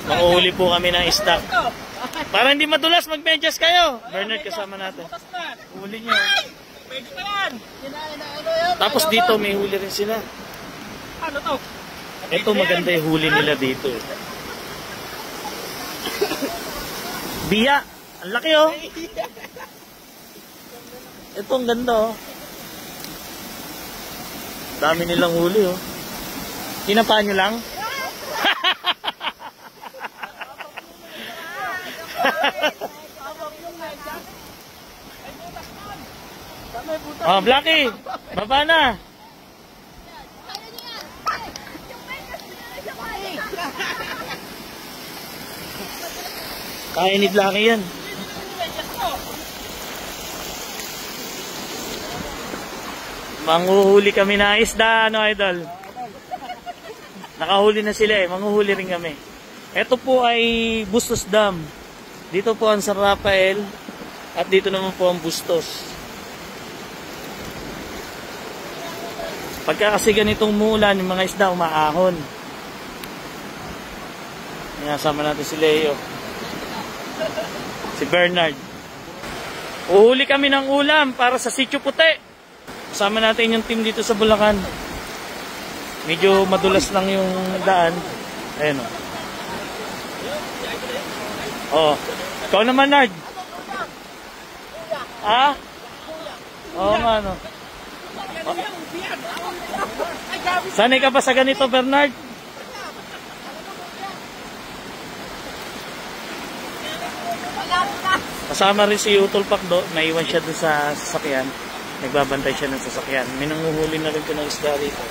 Manguhuli po kami ng stock. Para hindi madulas, mag-medyas kayo. Bernard, kasama natin. Huli nyo. Tapos dito, may huli rin sila. Ano to? Ito, maganda yung huli nila dito. Biya. Ang laki oh. Ito, ang ganda oh. Dami nilang huli oh. Kinapaan nyo lang? Oh, Blackie, baba na. Kaya ni Blackie yan. Manghuhuli kami na isda, ano idol? Nakahuli na sila eh, manghuhuli rin kami. Ito po ay Bustos Dam. Dito po ang San Rafael at dito naman po ang Bustos. Pagka kasi ganitong mulan, yung mga isda umaahon. Inasama natin si Leo. Si Bernard. Uhuli kami ng ulam para sa Sitio Puti. Kasama natin yung team dito sa Bulacan. Medyo madulas lang yung daan. Ayan o. Oh. Ikaw naman, Nard. Ah? Oo nga, no. Sanay ka ba sa ganito, Bernard? Kasama rin si Utol Pakdo. Naiwan siya dun sa sasakyan. Nagbabantay siya ng sasakyan. May nanguhuli na rin ko ng isda rito.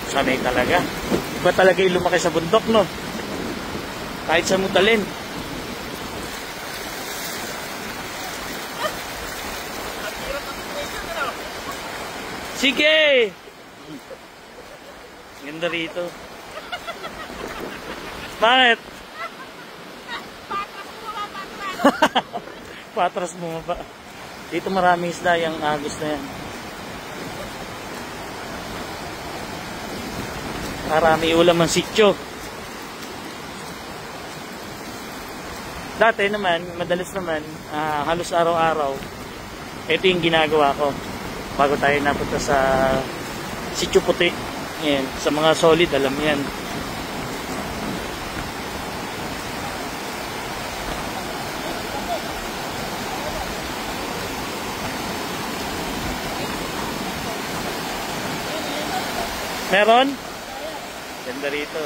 Sanay talaga. Iba talaga yung lumaki sa bundok, no? Kahit sa mutalin. Sige! Ganda rito. Bakit? Patras mo ba? Dito maraming isda yung agos na yan. Marami ulam ang sityo. Dati naman, madalas naman, halos araw-araw, ito yung ginagawa ko. Bago tayo napunta sa Sitio Puti. Yan, sa mga solid, alam yan. Meron? Ganda rito.